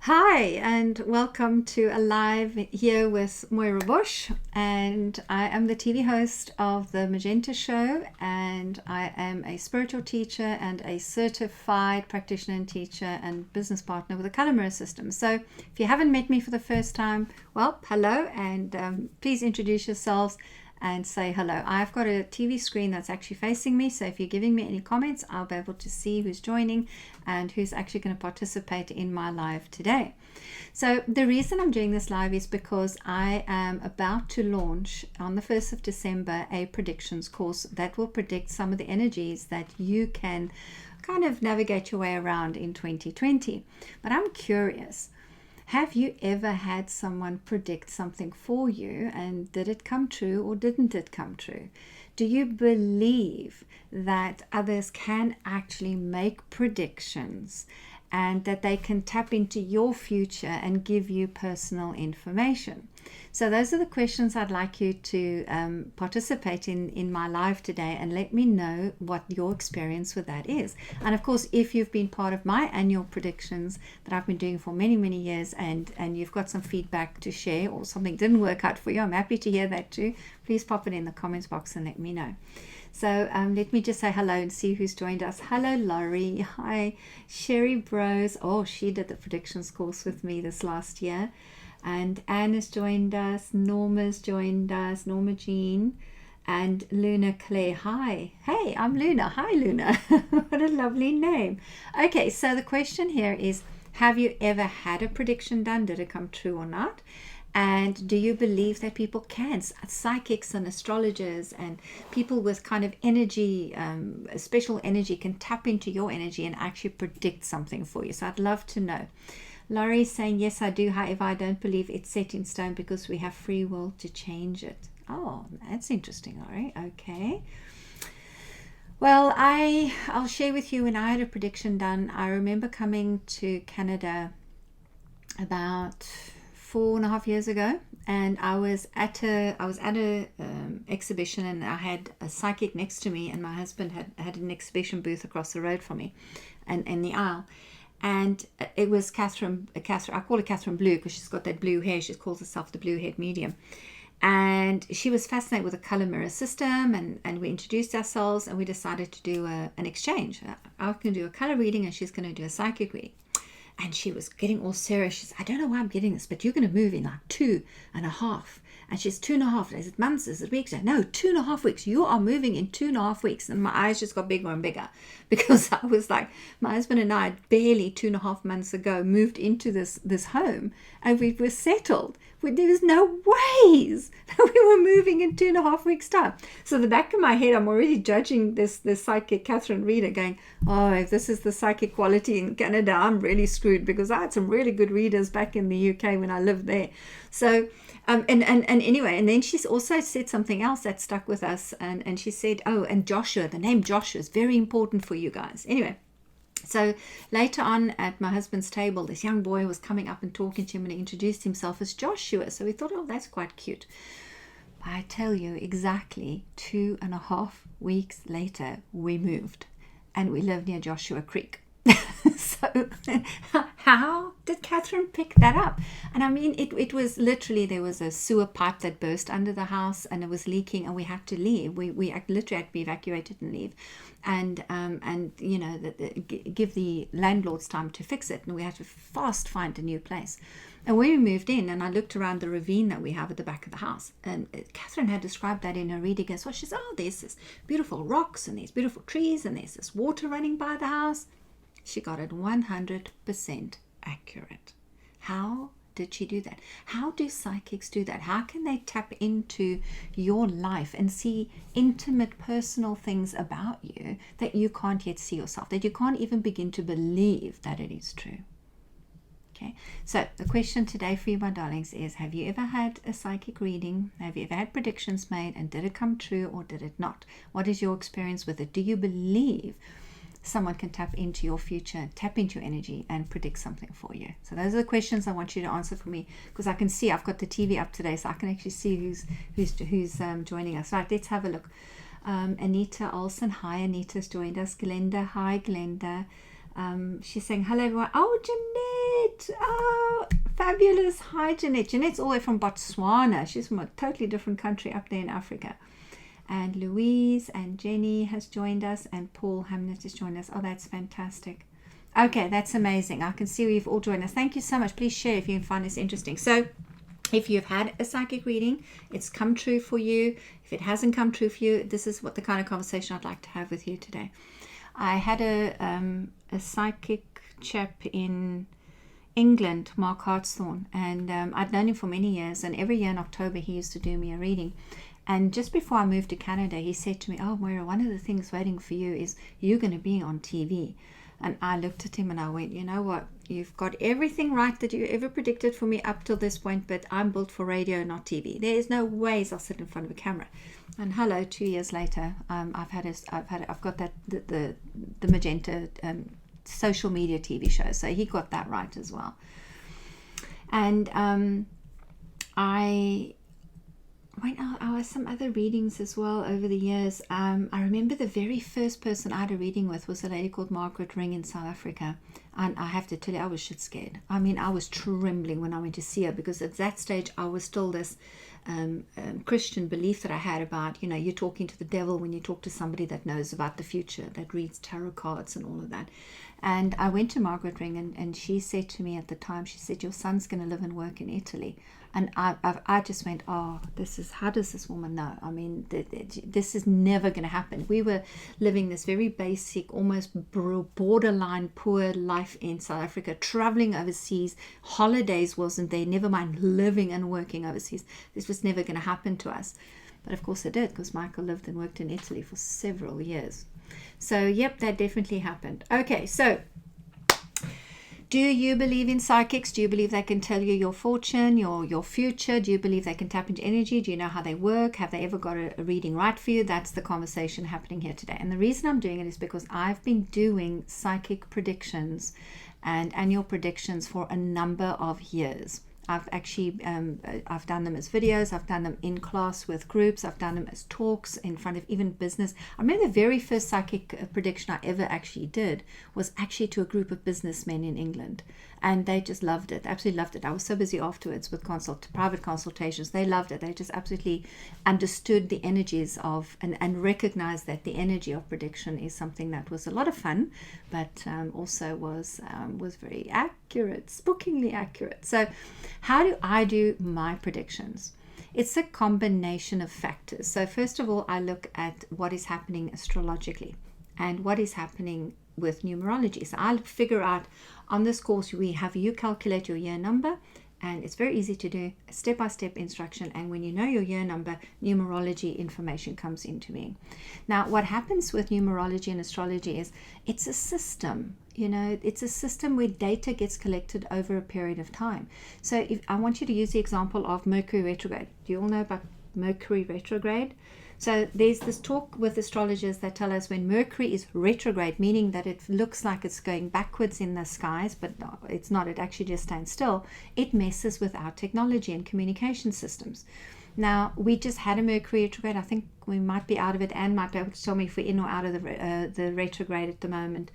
Hi, and welcome to a live here with Moira Bush. And I am the TV host of the Magenta Show, and I am a spiritual teacher and a certified practitioner and teacher and business partner with the Color Mirror System. So if you haven't met me for the first time, well, hello, and please introduce yourselves and say hello. I've got a TV screen that's actually facing me, so if you're giving me any comments, I'll be able to see who's joining and who's actually going to participate in my live today. So the reason I'm doing this live is because I am about to launch on the 1st of December a predictions course that will predict some of the energies that you can kind of navigate your way around in 2020. But I'm curious, have you ever had someone predict something for you, and did it come true or didn't it come true? Do you believe that others can actually make predictions and that they can tap into your future and give you personal information? So those are the questions I'd like you to participate in my live today, and let me know what your experience with that is. And of course, if you've been part of my annual predictions that I've been doing for many, many years, and you've got some feedback to share or something didn't work out for you, I'm happy to hear that too. Please pop it in the comments box and let me know. So let me just say hello and see who's joined us. Hello, Laurie. Hi, Sherry Bros. Oh, she did the predictions course with me this last year. And Anne has joined us. Norma's joined us. Norma Jean. And Luna Claire. Hi. Hey, I'm Luna. Hi, Luna. What a lovely name. Okay, so the question here is, have you ever had a prediction done? Did it come true or not? And do you believe that people can, psychics and astrologers and people with kind of energy, special energy, can tap into your energy and actually predict something for you? So I'd love to know. Laurie's saying, yes, I do. However, I don't believe it's set in stone because we have free will to change it. Oh, that's interesting, Laurie. Okay. Well, I'll share with you when I had a prediction done. I remember coming to Canada about 4.5 years ago, and I was at a exhibition, and I had a psychic next to me, and my husband had an exhibition booth across the road from me, and in the aisle, and it was Catherine. I call her Catherine Blue because she's got that blue hair. She calls herself the blue-haired medium. And she was fascinated with the color mirror system, and we introduced ourselves, and we decided to do an exchange. I was going to do a color reading, and she's going to do a psychic reading. And she was getting all serious. She said, I don't know why I'm getting this, but you're going to move in like 2.5. And she's 2.5. Is it months? Is it weeks? No, 2.5 weeks. You are moving in 2.5 weeks. And my eyes just got bigger and bigger because I was like, my husband and I had barely 2.5 months ago moved into this home, and we were settled. There was no ways that we were moving in 2.5 weeks' time. So the back of my head, I'm already judging this psychic Catherine reader, going, oh, if this is the psychic quality in Canada, I'm really screwed, because I had some really good readers back in the UK when I lived there. So and anyway, and then she's also said something else that stuck with us, and she said, oh, and Joshua, the name Joshua is very important for you guys. Anyway, so later on at my husband's table, this young boy was coming up and talking to him, and he introduced himself as Joshua. So we thought, oh, that's quite cute. I tell you, exactly 2.5 weeks later, we moved, and we live near Joshua Creek. So how did Catherine pick that up? And I mean, it was literally, there was a sewer pipe that burst under the house, and it was leaking, and we had to leave. We literally had to be evacuated and leave, and you know, give the landlords time to fix it, and we had to fast find a new place. And when we moved in, and I looked around the ravine that we have at the back of the house, and Catherine had described that in her reading as well. She said, oh, there's this beautiful rocks, and these beautiful trees, and there's this water running by the house. She got it 100% accurate. How did she do that? How do psychics do that? How can they tap into your life and see intimate, personal things about you that you can't yet see yourself, that you can't even begin to believe that it is true? Okay, so the question today for you, my darlings, is, have you ever had a psychic reading? Have you ever had predictions made, and did it come true or did it not? What is your experience with it? Do you believe someone can tap into your future, tap into your energy, and predict something for you? So those are the questions I want you to answer for me, because I can see I've got the TV up today, so I can actually see who's joining us. Right, let's have a look. Anita Olsen, hi, Anita's joined us. Glenda, hi, Glenda. She's saying hello everyone. Oh, Jeanette. Oh, fabulous. Hi, Jeanette. Jeanette's all the way from Botswana. She's from a totally different country up there in Africa. And Louise and Jenny has joined us, and Paul Hamnet has joined us. Oh, that's fantastic. Okay, that's amazing. I can see you've all joined us. Thank you so much. Please share if you find this interesting. So if you've had a psychic reading, it's come true for you. If it hasn't come true for you, this is what the kind of conversation I'd like to have with you today. I had a psychic chap in England, Mark Hartshorn, and I'd known him for many years, and every year in October he used to do me a reading. And just before I moved to Canada, he said to me, "Oh, Moira, one of the things waiting for you is you're going to be on TV." And I looked at him and I went, "You know what? You've got everything right that you ever predicted for me up till this point, but I'm built for radio, not TV. There is no ways I'll sit in front of a camera." And hello, 2 years later, I've got that the Magenta social media TV show, so he got that right as well. And I was some other readings as well over the years. I remember the very first person I had a reading with was a lady called Margaret Ring in South Africa. And I have to tell you, I was shit scared. I mean, I was trembling when I went to see her, because at that stage I was still this Christian belief that I had about, you're talking to the devil when you talk to somebody that knows about the future, that reads tarot cards and all of that. And I went to Margaret Ring, and she said to me at the time, she said, "Your son's going to live and work in Italy." And I just went, "Oh, how does this woman know? I mean, this is never going to happen." We were living this very basic, almost borderline poor life in South Africa, traveling overseas. Holidays wasn't there, never mind living and working overseas. This was never going to happen to us. But of course it did, because Michael lived and worked in Italy for several years. So, yep, that definitely happened. Okay, so do you believe in psychics? Do you believe they can tell you your fortune, your future? Do you believe they can tap into energy? Do you know how they work? Have they ever got a reading right for you? That's the conversation happening here today. And the reason I'm doing it is because I've been doing psychic predictions and annual predictions for a number of years. I've actually, I've done them as videos, I've done them in class with groups, I've done them as talks in front of even business. I remember the very first psychic prediction I ever actually did was actually to a group of businessmen in England. And they just loved it, absolutely loved it. I was so busy afterwards with private consultations. They loved it. They just absolutely understood the energies of, and recognized that the energy of prediction is something that was a lot of fun, but also was very accurate, spookingly accurate. So how do I do my predictions? It's a combination of factors. So first of all, I look at what is happening astrologically and what is happening with numerology. So I'll figure out, on this course we have you calculate your year number, and it's very easy to do, a step-by-step instruction, and when you know your year number, numerology information comes into being. Now what happens with numerology and astrology is it's a system. It's a system where data gets collected over a period of time. So if I want you to use the example of Mercury retrograde. Do you all know about Mercury retrograde? So there's this talk with astrologers that tell us when Mercury is retrograde, meaning that it looks like it's going backwards in the skies, but no, it's not. It actually just stands still. It messes with our technology and communication systems. Now, we just had a Mercury retrograde. I think we might be out of it. Anne might be able to tell me if we're in or out of the retrograde at the moment.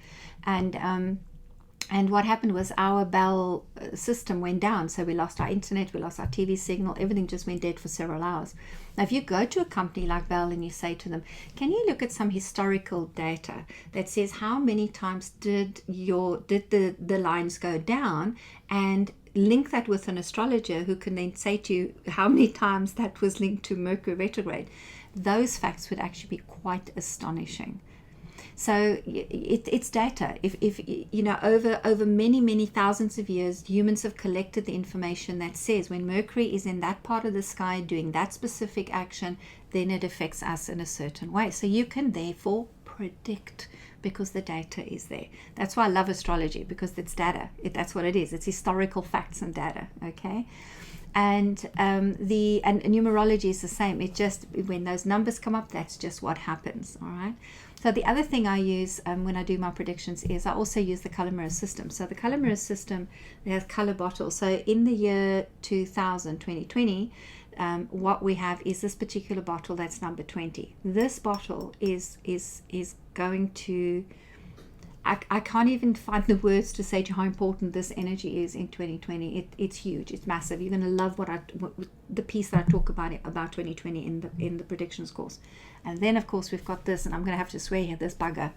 And what happened was our Bell system went down. So we lost our internet, we lost our TV signal, everything just went dead for several hours. Now, if you go to a company like Bell and you say to them, "Can you look at some historical data that says how many times did the lines go down, and link that with an astrologer who can then say to you how many times that was linked to Mercury retrograde," those facts would actually be quite astonishing. So it's data. If over many thousands of years, humans have collected the information that says when Mercury is in that part of the sky doing that specific action, then it affects us in a certain way. So you can therefore predict because the data is there. That's why I love astrology, because it's data. That's what it is. It's historical facts and data. Okay. And numerology is the same. It just, when those numbers come up, that's just what happens. All right. So the other thing I use when I do my predictions is I also use the color mirror system. So the color mirror system, it has color bottles. So in the year 2020, what we have is this particular bottle that's number 20. This bottle is going to I can't even find the words to say to how important this energy is in 2020. It's huge. It's massive. You're going to love the piece that I talk about 2020 in the predictions course. And then, of course, we've got this, and I'm going to have to swear here, this bugger.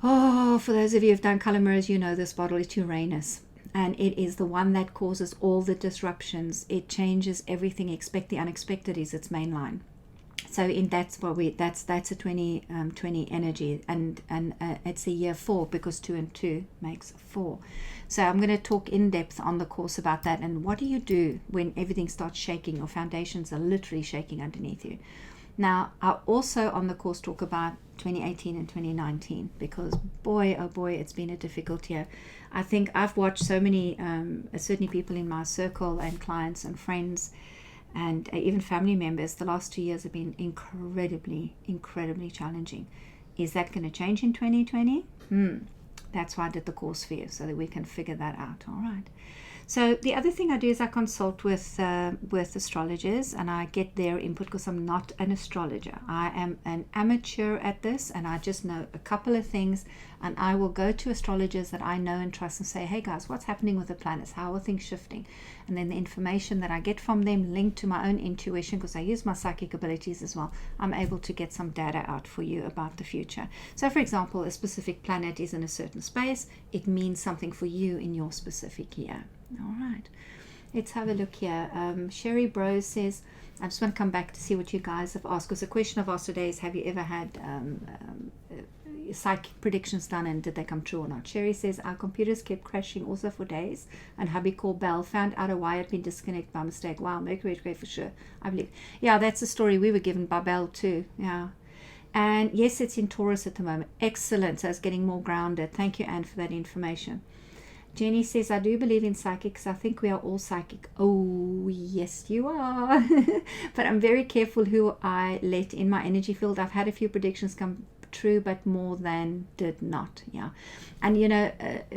Oh, for those of you who've done color mirrors, you know this bottle is Uranus. And it is the one that causes all the disruptions. It changes everything. Expect the unexpected is its main line. So that's a 2020 energy, and it's a year 4 because 2 and 2 makes 4. So I'm going to talk in depth on the course about that, and what do you do when everything starts shaking? Your foundations are literally shaking underneath you. Now, I also on the course talk about 2018 and 2019, because boy, oh boy, it's been a difficult year. I think I've watched so many, certainly people in my circle and clients and friends and even family members, the last 2 years have been incredibly challenging. Is that going to change in 2020? That's why I did the course for you, so that we can figure that out. All right. So the other thing I do is I consult with astrologers, and I get their input because I'm not an astrologer. I am an amateur at this, and I just know a couple of things, and I will go to astrologers that I know and trust and say, hey guys, what's happening with the planets? How are things shifting? And then the information that I get from them linked to my own intuition, because I use my psychic abilities as well, I'm able to get some data out for you about the future. So for example, a specific planet is in a certain space. It means something for you in your specific year. All right, let's have a look here. Sherry Bros says, I just want to come back to see what you guys have asked, because the question I've asked today is, have you ever had psychic predictions done, and did they come true or not? Sherry says, our computers kept crashing also for days, and hubby called Bell, found out a wire had been disconnected by mistake. Wow, Mercury retrograde for sure, I believe. Yeah, that's the story we were given by Bell too. Yeah. And yes, it's in Taurus at the moment. Excellent. So it's getting more grounded. Thank you, Anne, for that information. Jenny says, I do believe in psychics. I think we are all psychic. Oh, yes, you are. But I'm very careful who I let in my energy field. I've had a few predictions come true, but more than did not. Yeah. And, you know,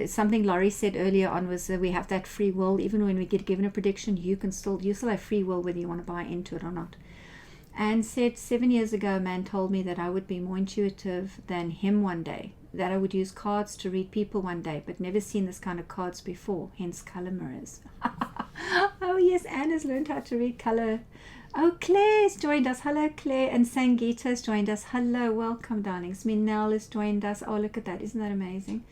something Laurie said earlier on was that we have that free will. Even when we get given a prediction, you still have free will whether you want to buy into it or not. And said, 7 years ago, a man told me that I would be more intuitive than him one day, that I would use cards to read people one day, but never seen this kind of cards before, hence color mirrors. Oh yes, Anne has learned how to read color. Oh, Claire's joined us. Hello, Claire. And Sangeeta's joined us. Hello, welcome, darlings. Minelle has joined us. Oh, look at that. Isn't that amazing?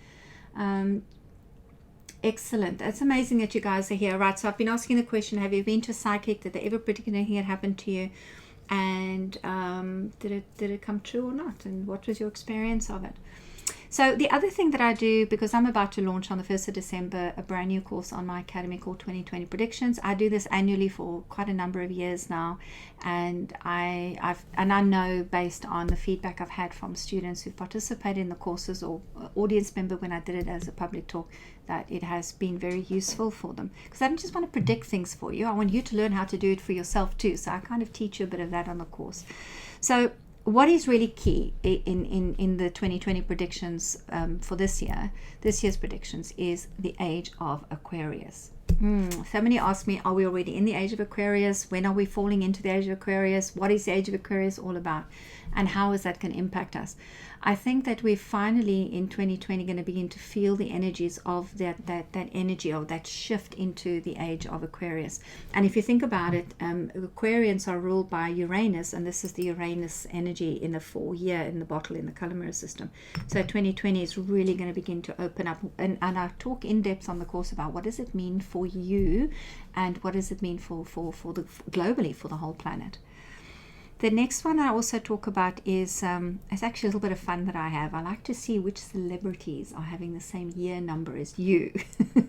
Excellent. It's amazing that you guys are here. Right, so I've been asking the question, have you been to a psychic? Did they ever predict anything that happened to you? And did it come true or not? And what was your experience of it? So the other thing that I do, because I'm about to launch on the 1st of December a brand new course on my academy called 2020 Predictions. I do this annually for quite a number of years now, and I know based on the feedback I've had from students who participate in the courses or audience member when I did it as a public talk, that it has been very useful for them, because I don't just want to predict things for you. I want you to learn how to do it for yourself too. So I kind of teach you a bit of that on the course. So what is really key in the 2020 predictions for this year's predictions, is the age of Aquarius. So many ask me, are we already in the age of Aquarius? When are we falling into the age of Aquarius? What is the age of Aquarius all about? And how is that going to impact us? I think that we're finally in 2020 going to begin to feel the energies of that energy, of that shift into the age of Aquarius. And if you think about it, Aquarians are ruled by Uranus, and this is the Uranus energy in the 4-year in the bottle in the color mirror system. So 2020 is really going to begin to open up, and I talk in depth on the course about what does it mean for you, and what does it mean for the globally for the whole planet. The next one I also talk about is, it's actually a little bit of fun that I have. I like to see which celebrities are having the same year number as you.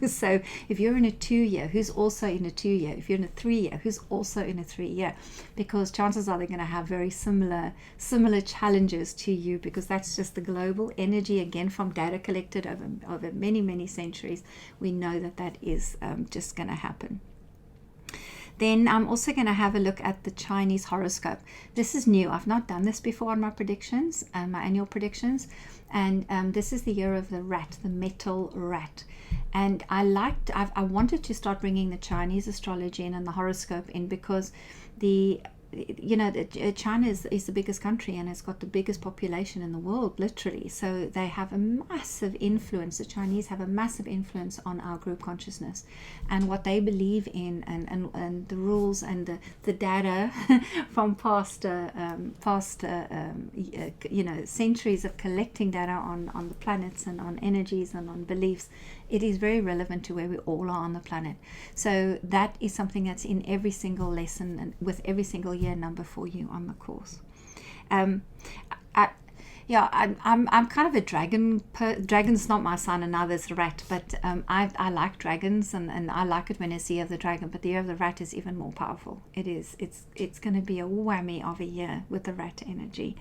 So if you're in a 2-year, who's also in a 2-year? If you're in a 3-year, who's also in a 3-year? Because chances are they're going to have very similar challenges to you, because that's just the global energy, again, from data collected over many, many centuries. We know that is just going to happen. Then I'm also going to have a look at the Chinese horoscope. This is new. I've not done this before on my predictions, my annual predictions. And this is the year of the rat, the metal rat. And I wanted to start bringing the Chinese astrology in and the horoscope in, because the China is the biggest country, and it's got the biggest population in the world, literally. So they have a massive influence. The Chinese have a massive influence on our group consciousness and what they believe in, and the rules and the data from past centuries of collecting data on the planets and on energies and on beliefs. It is very relevant to where we all are on the planet. So that is something that's in every single lesson and with every single year number for you on the course. I'm kind of a dragon. Dragon's not my sign, and neither is rat. But I like dragons, and I like it when it's the year of the dragon. But the year of the rat is even more powerful. It's going to be a whammy of a year with the rat energy.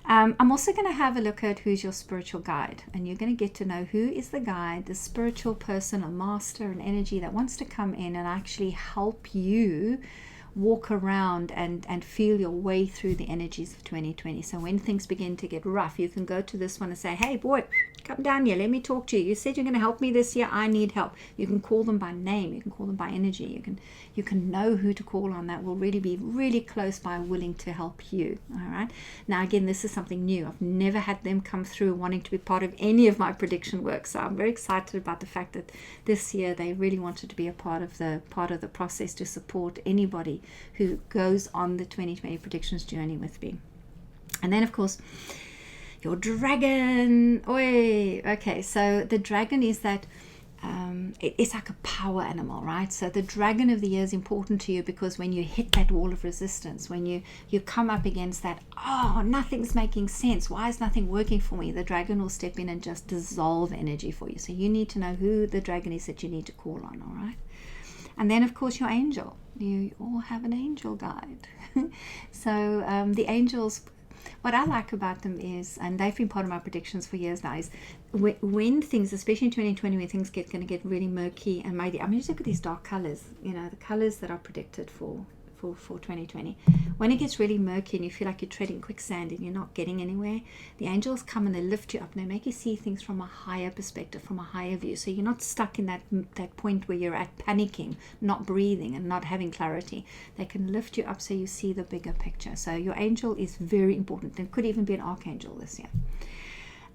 I'm also going to have a look at who's your spiritual guide, and you're going to get to know who is the guide, the spiritual person, a master, an energy that wants to come in and actually help you walk around and feel your way through the energies of 2020. So when things begin to get rough, you can go to this one and say, hey boy, come down here, let me talk to you. You said you're going to help me this year. I need help. You can call them by name. You can call them by energy. You can know who to call on that will really be really close by, willing to help you. All right. Now, again, this is something new. I've never had them come through wanting to be part of any of my prediction work. So I'm very excited about the fact that this year they really wanted to be a part of the process to support anybody who goes on the 2020 predictions journey with me. And then, of course, your dragon. Oi. Okay, so the dragon is that it's like a power animal, right? So the dragon of the year is important to you because when you hit that wall of resistance, when you come up against that, nothing's making sense, why is nothing working for me, the dragon will step in and just dissolve energy for you. So you need to know who the dragon is that you need to call on, all right? And then, of course, your angel. You all have an angel guide. So the angels, what I like about them is, and they've been part of my predictions for years now, is when things, especially in 2020, when things going to get really murky and muddy. I mean, just look at these dark colors, the colors that are predicted for 2020. When it gets really murky and you feel like you're treading quicksand and you're not getting anywhere, the angels come and they lift you up and they make you see things from a higher perspective, from a higher view. So you're not stuck in that point where you're at panicking, not breathing and not having clarity. They can lift you up so you see the bigger picture. So your angel is very important. There could even be an archangel this year.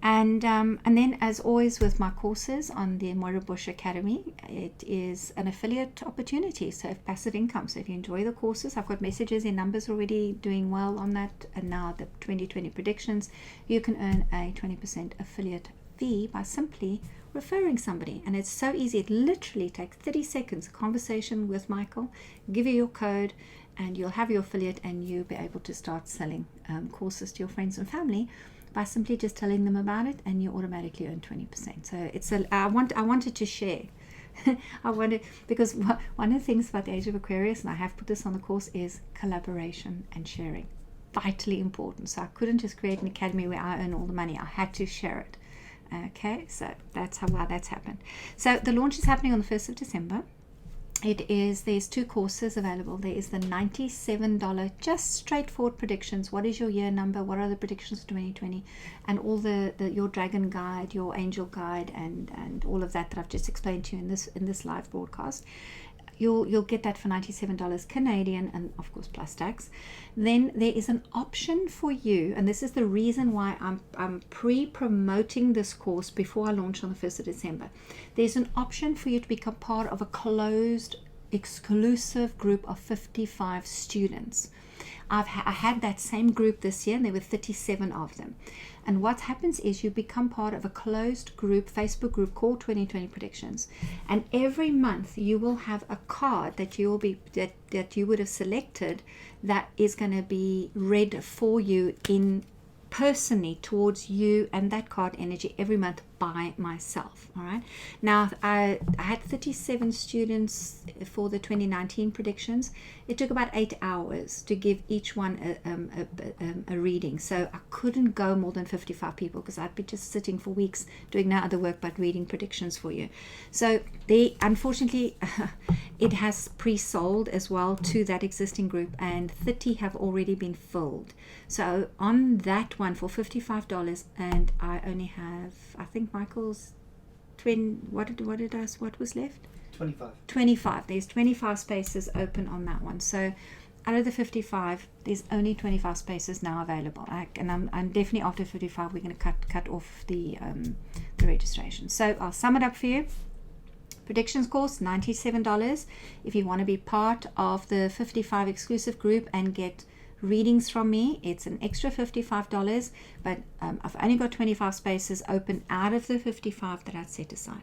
And then, as always with my courses on the Moira Bush Academy, it is an affiliate opportunity, so passive income. So if you enjoy the courses, I've got messages in numbers already doing well on that, and now the 2020 predictions, you can earn a 20% affiliate fee by simply referring somebody. And it's so easy. It literally takes 30 seconds, a conversation with Michael, give you your code, and you'll have your affiliate, and you'll be able to start selling courses to your friends and family by simply just telling them about it, and you automatically earn 20%. So I wanted to share. Because one of the things about the Age of Aquarius, and I have put this on the course, is collaboration and sharing. Vitally important. So I couldn't just create an academy where I earn all the money. I had to share it. Okay, so that's why that's happened. So the launch is happening on the 1st of December. There's two courses available. There is the $97 just straightforward predictions. What is your year number? What are the predictions for 2020? And all your dragon guide, your angel guide, and all of that I've just explained to you in this live broadcast. You'll get that for $97 Canadian, and of course plus tax. Then there is an option for you, and this is the reason why I'm pre-promoting this course before I launch on the 1st of December. There's an option for you to become part of a closed, exclusive group of 55 students. I had that same group this year, and there were 37 of them. And what happens is you become part of a closed group, Facebook group called 2020 Predictions. And every month you will have a card that you would have selected that is going to be read for you in personally towards you and that card energy every month by myself. All right. Now I had 37 students for the 2019 predictions. It took about 8 hours to give each one a reading. So I couldn't go more than 55 people because I'd be just sitting for weeks doing no other work but reading predictions for you. So unfortunately it has pre-sold as well to that existing group, and 30 have already been filled. So on that one for $55, and I only have, I think Michael's what was left? 25. 25. There's 25 spaces open on that one. So out of the 55, there's only 25 spaces now available. And I'm definitely after 55, we're going to cut off the registration. So I'll sum it up for you. Predictions course, $97. If you want to be part of the 55 exclusive group and get readings from me, it's an extra $55, but I've only got 25 spaces open out of the 55 that I set aside.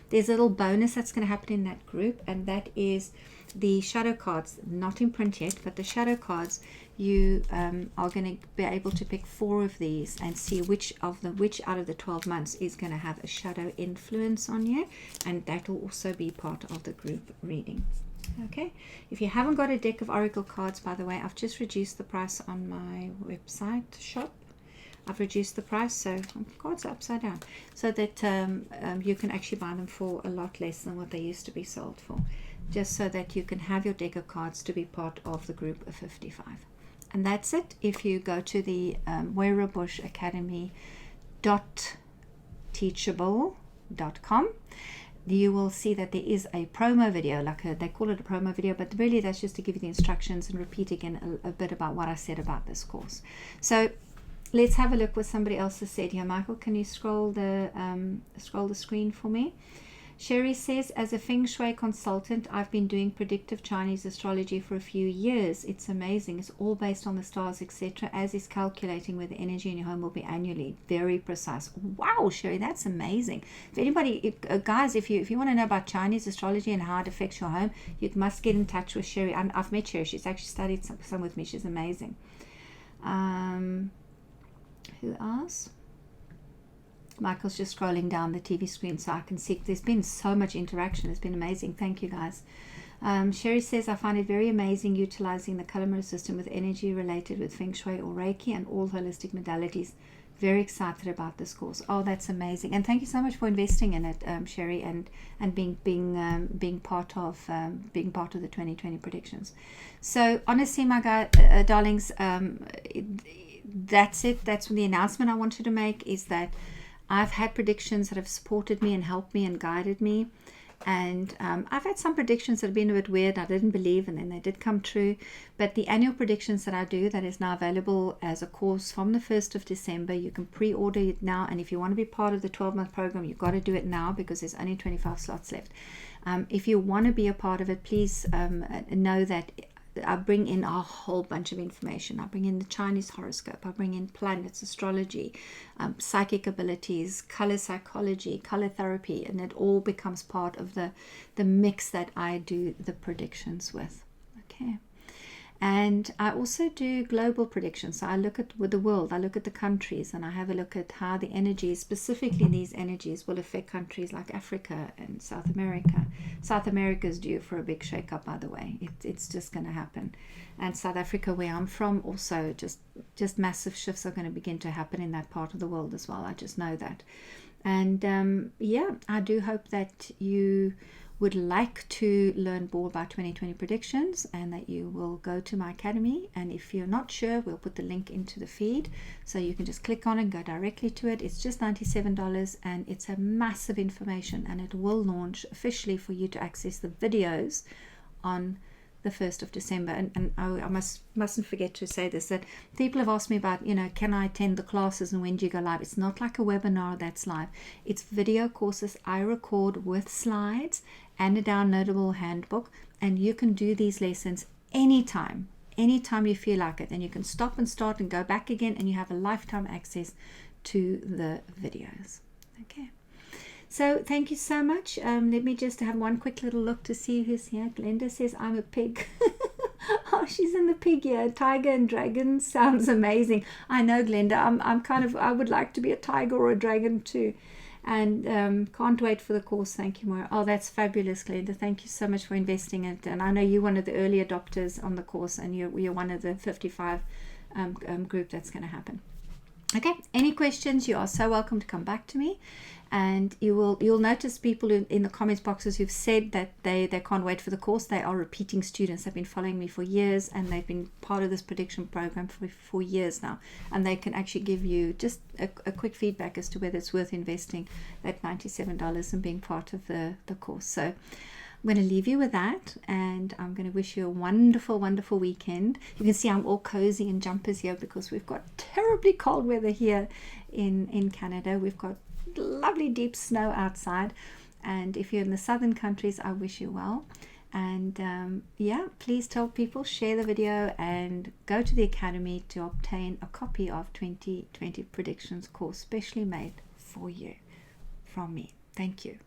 There's a little bonus that's going to happen in that group, and that is the shadow cards, not in print yet, but the shadow cards. You are going to be able to pick 4 of these and see which out of the 12 months is going to have a shadow influence on you, and that will also be part of the group reading. Okay, if you haven't got a deck of oracle cards, by the way, I've just reduced the price on my website shop. I've reduced the price, so cards are upside down, so that you can actually buy them for a lot less than what they used to be sold for, just so that you can have your deck of cards to be part of the group of 55. And that's it. If you go to the Moira Bush Academy .teachable.com, you will see that there is a promo video, they call it a promo video, but really that's just to give you the instructions and repeat again a bit about what I said about this course. So let's have a look what somebody else has said here. Michael, can you scroll the screen for me? Sherry says, as a Feng Shui consultant, I've been doing predictive Chinese astrology for a few years. It's amazing. It's all based on the stars, etc., as is calculating where the energy in your home will be annually. Very precise. Wow, Sherry, that's amazing. If anybody, guys, if you want to know about Chinese astrology and how it affects your home, you must get in touch with Sherry. I've met Sherry. She's actually studied some with me. She's amazing. Who else? Michael's just scrolling down the TV screen so I can see. There's been so much interaction. It's been amazing. Thank you, guys. Sherry says, I find it very amazing utilizing the color system with energy related with Feng Shui or Reiki and all holistic modalities. Very excited about this course. Oh, that's amazing. And thank you so much for investing in it, Sherry, and being part of the 2020 predictions. So honestly, my darlings, that's it. That's the announcement I wanted to make, is that I've had predictions that have supported me and helped me and guided me. And I've had some predictions that have been a bit weird. I didn't believe, and then they did come true. But the annual predictions that I do, that is now available as a course from the 1st of December. You can pre-order it now. And if you want to be part of the 12-month program, you've got to do it now because there's only 25 slots left. If you want to be a part of it, please know that I bring in a whole bunch of information. I bring in the Chinese horoscope. I bring in planets, astrology, psychic abilities, color psychology, color therapy, and it all becomes part of the mix that I do the predictions with. Okay. And I also do global predictions. So I look at with the world, I look at the countries, and I have a look at how the energies, specifically these energies, will affect countries like Africa and South America. South America is due for a big shake-up, by the way. It's just going to happen. And South Africa, where I'm from, also just massive shifts are going to begin to happen in that part of the world as well. I just know that. And yeah, I do hope that you would like to learn more about 2020 predictions, and that you will go to my academy. And if you're not sure, we'll put the link into the feed so you can just click on it and go directly to it. It's just $97, and it's a massive information, and it will launch officially for you to access the videos on the 1st of December. And I mustn't forget to say this, that people have asked me about, can I attend the classes and when do you go live? It's not like a webinar that's live. It's video courses I record with slides and a downloadable handbook, and you can do these lessons anytime you feel like it, and you can stop and start and go back again, and you have a lifetime access to the videos. Okay. So thank you so much. Let me just have one quick little look to see who's here. Glenda says, I'm a pig. Oh, she's in the pig here. Tiger and dragon sounds amazing. I know, Glenda. I would like to be a tiger or a dragon too. And can't wait for the course. Thank you, Moira. Oh, that's fabulous, Glenda. Thank you so much for investing in it. And I know you're one of the early adopters on the course, and you're one of the 55 group that's going to happen. Okay, any questions, you are so welcome to come back to me. And you'll notice people in the comments boxes who've said that they can't wait for the course. They are repeating students. They've been following me for years, and they've been part of this prediction program for years now. And they can actually give you just a quick feedback as to whether it's worth investing that $97 and being part of the course. So I'm going to leave you with that, and I'm going to wish you a wonderful, wonderful weekend. You can see I'm all cozy in jumpers here because we've got terribly cold weather here in Canada. We've got lovely deep snow outside, and if you're in the southern countries, I wish you well. And yeah, please tell people, share the video, and go to the Academy to obtain a copy of 2020 Predictions course specially made for you from me. Thank you.